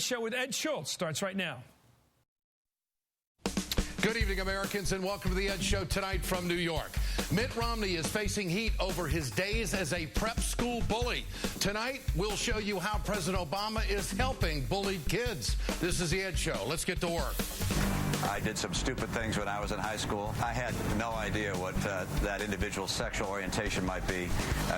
Show with Ed Schultz starts right now. Good evening, Americans, and welcome to the Ed Show tonight from New York. Mitt Romney is facing heat over his days as a prep school bully. Tonight, we'll show you how President Obama is helping bullied kids. This is the Ed Show. Let's get to work. I did some stupid things when I was in high school. I had no idea what that individual's sexual orientation might be.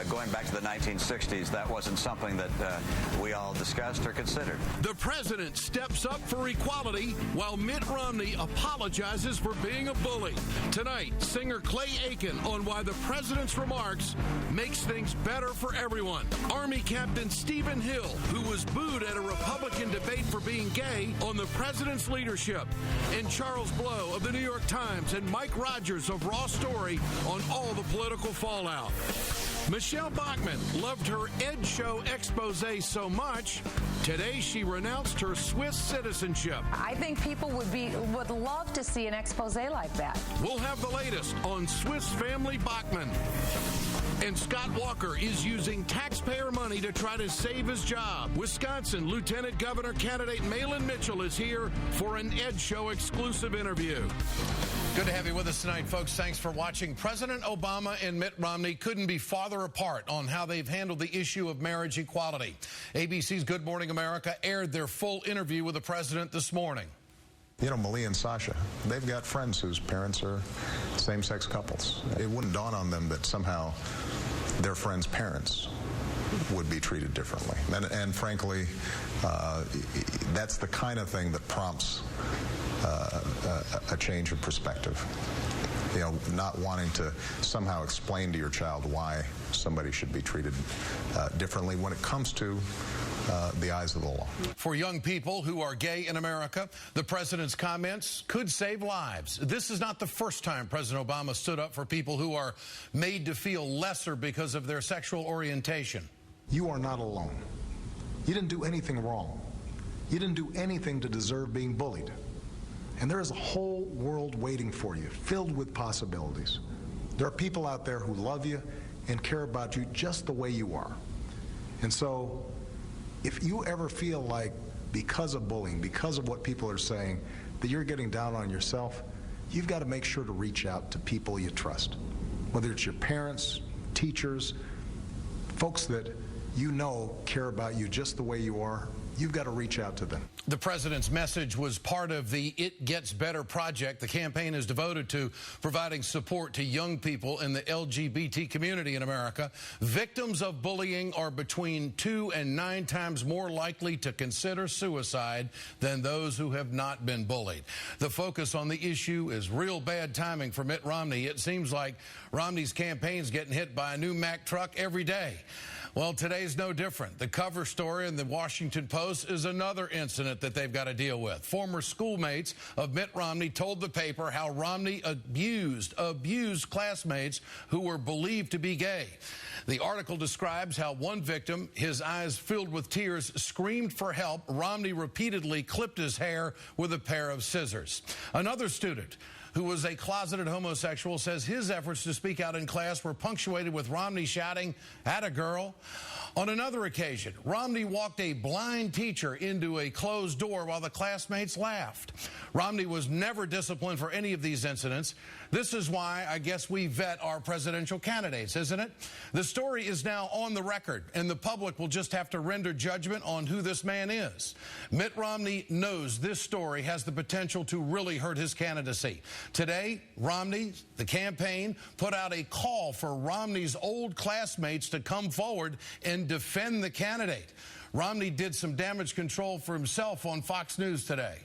Going back to the 1960s, that wasn't something that we all discussed or considered. The president steps up for equality while Mitt Romney apologizes for being a bully. Tonight, singer Clay Aiken on why the president's remarks makes things better for everyone. Army Captain Stephen Hill, who was booed at a Republican debate for being gay, on the president's leadership. And Charles Blow of the New York Times and Mike Rogers of Raw Story on all the political fallout. Michelle Bachmann loved her Ed Show expose so much, today she renounced her Swiss citizenship. I think people would love to see an expose like that. We'll have the latest on Swiss family Bachmann. And Scott Walker is using taxpayer money to try to save his job. Wisconsin Lieutenant Governor candidate Malin Mitchell is here for an Ed Show exclusive interview. Good to have you with us tonight, folks. Thanks for watching. President Obama and Mitt Romney couldn't be farther apart on how they've handled the issue of marriage equality. ABC's Good Morning America aired their full interview with the president this morning. You know, Malia and Sasha, they've got friends whose parents are same-sex couples. It wouldn't dawn on them that somehow their friends' parents would be treated differently. And frankly, that's the kind of thing that prompts a change of perspective. You know, not wanting to somehow explain to your child why somebody should be treated differently when it comes to the eyes of the law. For young people who are gay in America, the president's comments could save lives. This is not the first time President Obama stood up for people who are made to feel lesser because of their sexual orientation. You are not alone. You didn't do anything wrong. You didn't do anything to deserve being bullied. And there is a whole world waiting for you, filled with possibilities. There are people out there who love you and care about you just the way you are. And so, if you ever feel like, because of bullying, because of what people are saying, that you're getting down on yourself, you've got to make sure to reach out to people you trust. Whether it's your parents, teachers, folks that you know care about you just the way you are, you've got to reach out to them. The president's message was part of the It Gets Better project. The campaign is devoted to providing support to young people in the LGBT community in America. Victims of bullying are between 2 and 9 times more likely to consider suicide than those who have not been bullied. The focus on the issue is real bad timing for Mitt Romney. It seems like Romney's campaign's getting hit by a new Mack truck every day. Well, today's no different. The cover story in the Washington Post is another incident that they've got to deal with. Former schoolmates of Mitt Romney told the paper how Romney abused classmates who were believed to be gay. The article describes how one victim, his eyes filled with tears, screamed for help. Romney repeatedly clipped his hair with a pair of scissors. Another student, who was a closeted homosexual, says his efforts to speak out in class were punctuated with Romney shouting, "Atta girl." On another occasion, Romney walked a blind teacher into a closed door while the classmates laughed. Romney was never disciplined for any of these incidents. This is why I guess we vet our presidential candidates, isn't it? The story is now on the record, and the public will just have to render judgment on who this man is. Mitt Romney knows this story has the potential to really hurt his candidacy. Today, Romney, the campaign, put out a call for Romney's old classmates to come forward and defend the candidate. Romney did some damage control for himself on Fox News today.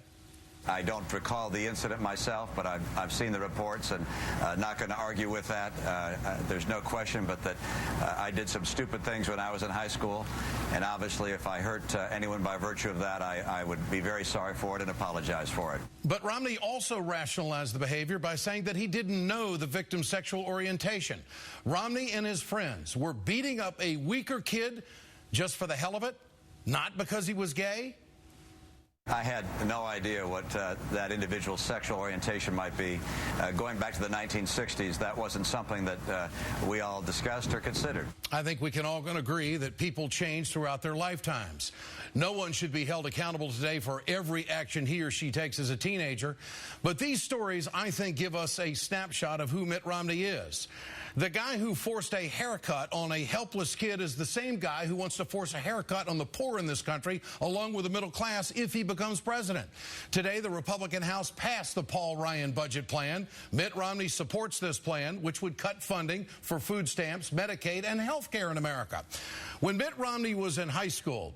I don't recall the incident myself, but I've seen the reports and not going to argue with that. There's no question but that I did some stupid things when I was in high school, and obviously if I hurt anyone by virtue of that, I would be very sorry for it and apologize for it. But Romney also rationalized the behavior by saying that he didn't know the victim's sexual orientation. Romney and his friends were beating up a weaker kid just for the hell of it, not because he was gay. I had no idea what that individual's sexual orientation might be. Going back to the 1960s, that wasn't something that we all discussed or considered. I think we can all agree that people change throughout their lifetimes. No one should be held accountable today for every action he or she takes as a teenager. But these stories, I think, give us a snapshot of who Mitt Romney is. The guy who forced a haircut on a helpless kid is the same guy who wants to force a haircut on the poor in this country, along with the middle class, if he becomes president. Today, the Republican House passed the Paul Ryan budget plan. Mitt Romney supports this plan, which would cut funding for food stamps, Medicaid, and health care in America. When Mitt Romney was in high school,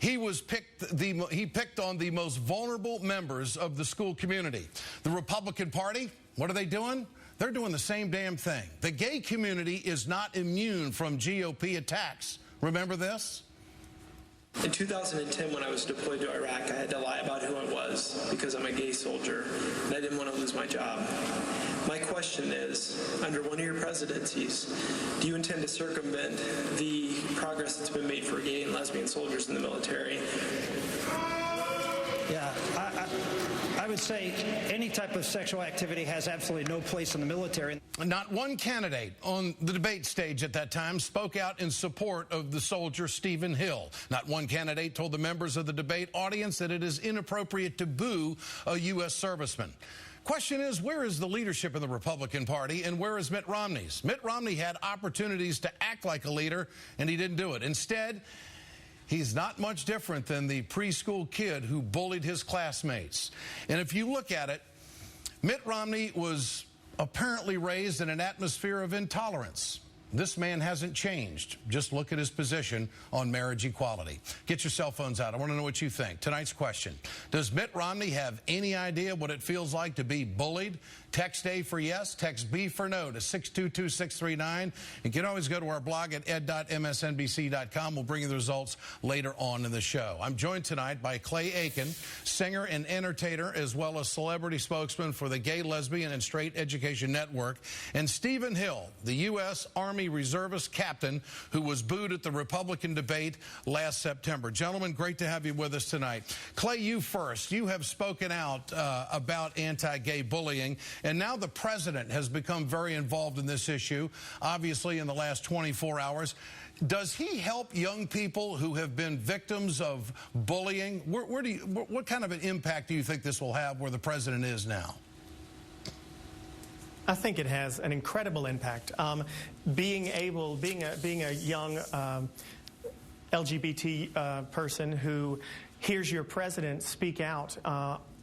he picked on the most vulnerable members of the school community. The Republican Party, what are they doing? They're doing the same damn thing. The gay community is not immune from GOP attacks. Remember this? In 2010, when I was deployed to Iraq, I had to lie about who I was because I'm a gay soldier, and I didn't want to lose my job. My question is, under one of your presidencies, do you intend to circumvent the progress that's been made for gay and lesbian soldiers in the military? Yeah, I would say any type of sexual activity has absolutely no place in the military. Not one candidate on the debate stage at that time spoke out in support of the soldier Stephen Hill. Not one candidate told the members of the debate audience that it is inappropriate to boo a U.S. serviceman. Question is, where is the leadership in the Republican Party, and where is Mitt Romney's? Mitt Romney had opportunities to act like a leader, and he didn't do it. Instead, he's not much different than the preschool kid who bullied his classmates. And if you look at it, Mitt Romney was apparently raised in an atmosphere of intolerance. This man hasn't changed. Just look at his position on marriage equality. Get your cell phones out. I want to know what you think. Tonight's question: does Mitt Romney have any idea what it feels like to be bullied? Text A for yes, text B for no to 622-639. You can always go to our blog at ed.msnbc.com. We'll bring you the results later on in the show. I'm joined tonight by Clay Aiken, singer and entertainer, as well as celebrity spokesman for the Gay, Lesbian, and Straight Education Network, and Stephen Hill, the U.S. Army Reservist captain who was booed at the Republican debate last September. Gentlemen, great to have you with us tonight. Clay, you first. You have spoken out about anti-gay bullying, and now the president has become very involved in this issue, obviously in the last 24 hours. Does he help young people who have been victims of bullying? What kind of an impact do you think this will have where the president is now? I think it has an incredible impact. Being a young LGBT person who hears your president speak out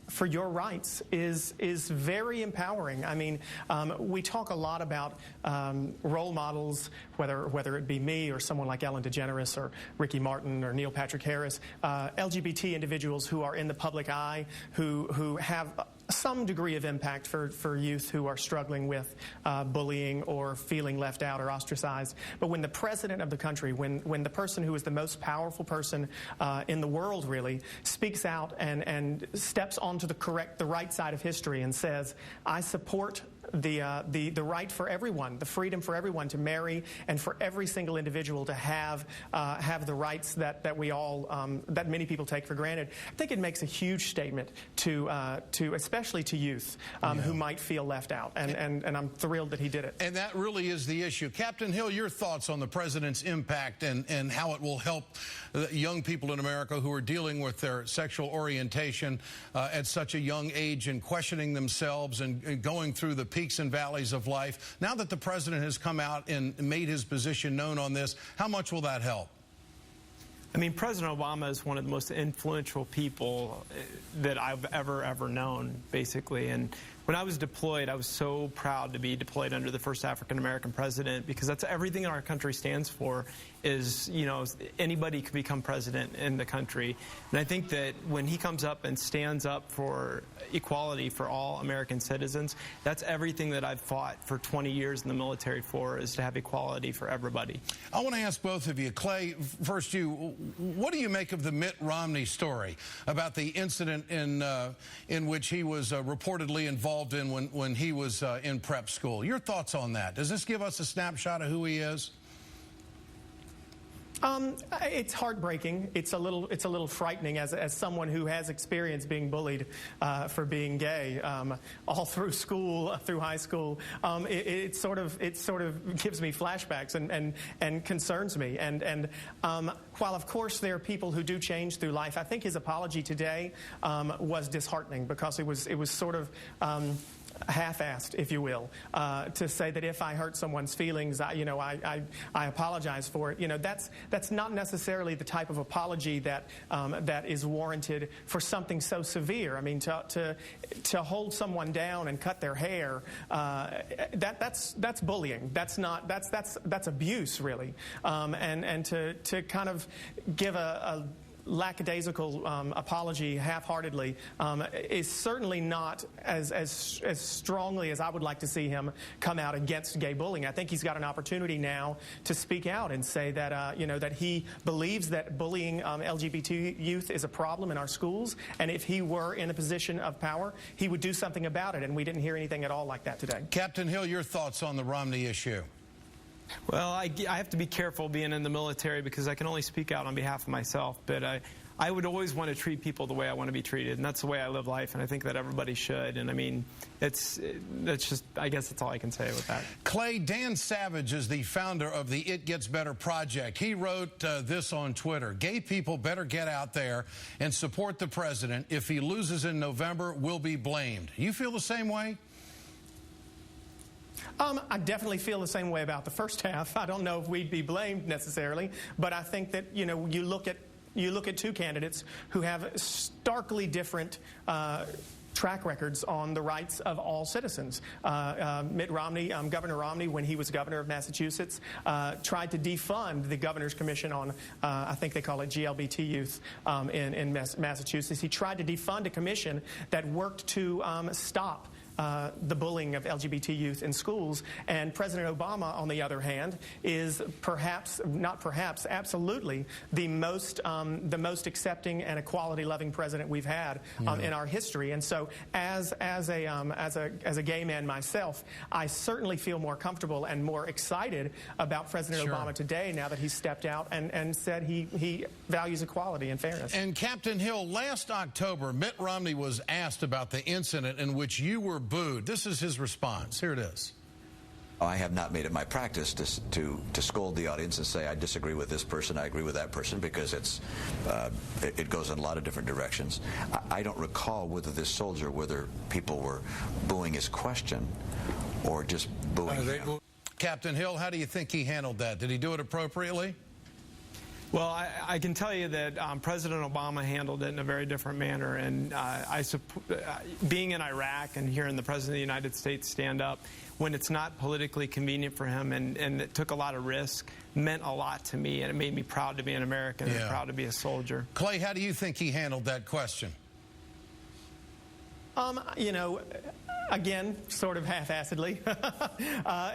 for your rights is very empowering. I mean, we talk a lot about role models, whether it be me or someone like Ellen DeGeneres or Ricky Martin or Neil Patrick Harris, LGBT individuals who are in the public eye, who have some degree of impact for youth who are struggling with bullying or feeling left out or ostracized. But when the president of the country, when the person who is the most powerful person in the world really speaks out and steps onto the right side of history and says, I support the right for everyone, the freedom for everyone to marry, and for every single individual to have the rights that we all that many people take for granted. I think it makes a huge statement to especially to youth who might feel left out, and I'm thrilled that he did it. And that really is the issue. Captain Hill, your thoughts on the president's impact and how it will help young people in America who are dealing with their sexual orientation at such a young age and questioning themselves and going through the peaks and valleys of life. Now that the president has come out and made his position known on this, how much will that help? I mean, President Obama is one of the most influential people that I've ever known, basically. And when I was deployed, I was so proud to be deployed under the first African-American president, because that's everything our country stands for, is, you know, anybody could become president in the country. And I think that when he comes up and stands up for equality for all American citizens, that's everything that I've fought for 20 years in the military for, is to have equality for everybody. I want to ask both of you. Clay, first you, what do you make of the Mitt Romney story about the incident in which he was reportedly involved in when he was in prep school? Your thoughts on that? Does this give us a snapshot of who he is? It's heartbreaking. It's a little frightening as someone who has experienced being bullied for being gay all through school, through high school. It sort of gives me flashbacks and concerns me. And while of course there are people who do change through life, I think his apology today was disheartening because it was sort of half-assed, if you will, to say that if I hurt someone's feelings, I apologize for it. That's not necessarily the type of apology that is warranted for something so severe. I mean, to hold someone down and cut their hair, that's bullying. That's abuse, really. And to kind of give a lackadaisical apology half-heartedly is certainly not as strongly as I would like to see him come out against gay bullying. I think he's got an opportunity now to speak out and say that that he believes that bullying LGBT youth is a problem in our schools, and if he were in a position of power, he would do something about it. And we didn't hear anything at all like that today. Captain Hill, your thoughts on the Romney issue? Well, I have to be careful being in the military because I can only speak out on behalf of myself, but I would always want to treat people the way I want to be treated, and that's the way I live life, and I think that everybody should. And I mean, that's just, I guess that's all I can say with that. Clay, Dan Savage is the founder of the It Gets Better project. He wrote this on Twitter: gay people better get out there and support the president. If he loses in November, we'll be blamed. You feel the same way? I definitely feel the same way about the first half. I don't know if we'd be blamed necessarily, but I think that, you look at two candidates who have starkly different track records on the rights of all citizens. Mitt Romney, Governor Romney, when he was governor of Massachusetts, tried to defund the Governor's Commission on, I think they call it GLBT youth in Massachusetts. He tried to defund a commission that worked to stop the bullying of LGBT youth in schools. And President Obama, on the other hand, is absolutely the most accepting and equality-loving president we've had in our history. And so, as a gay man myself, I certainly feel more comfortable and more excited about President Obama today, now that he's stepped out and said he values equality and fairness. And Captain Hill, last October, Mitt Romney was asked about the incident in which you were booed. This is his response. Here it is. I have not made it my practice to scold the audience and say I disagree with this person, I agree with that person, because it goes in a lot of different directions. I don't recall whether people were booing his question or just booing him. Captain Hill, how do you think he handled that? Did he do it appropriately? Well, I can tell you that President Obama handled it in a very different manner, and being in Iraq and hearing the President of the United States stand up when it's not politically convenient for him and it took a lot of risk meant a lot to me, and it made me proud to be an American and proud to be a soldier. Clay, how do you think he handled that question? Again, sort of half-assedly.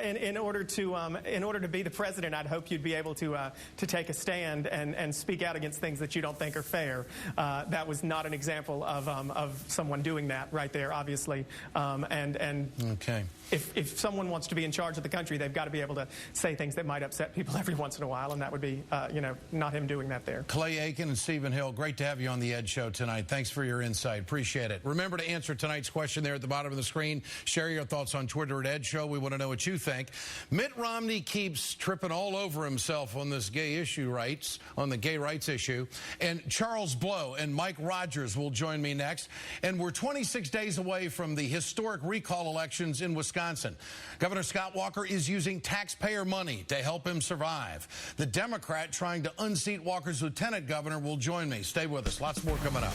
In order to be the president, I'd hope you'd be able to take a stand and speak out against things that you don't think are fair. That was not an example of someone doing that right there, obviously. Okay. If someone wants to be in charge of the country, they've got to be able to say things that might upset people every once in a while, and that would be, not him doing that there. Clay Aiken and Stephen Hill, great to have you on the Ed Show tonight. Thanks for your insight. Appreciate it. Remember to answer tonight's question there at the bottom of the screen. Share your thoughts on Twitter at Ed Show. We want to know what you think. Mitt Romney keeps tripping all over himself on this on the gay rights issue. And Charles Blow and Mike Rogers will join me next. And we're 26 days away from the historic recall elections in Wisconsin. Governor Scott Walker is using taxpayer money to help him survive. The Democrat trying to unseat Walker's lieutenant governor will join me. Stay with us. Lots more coming up.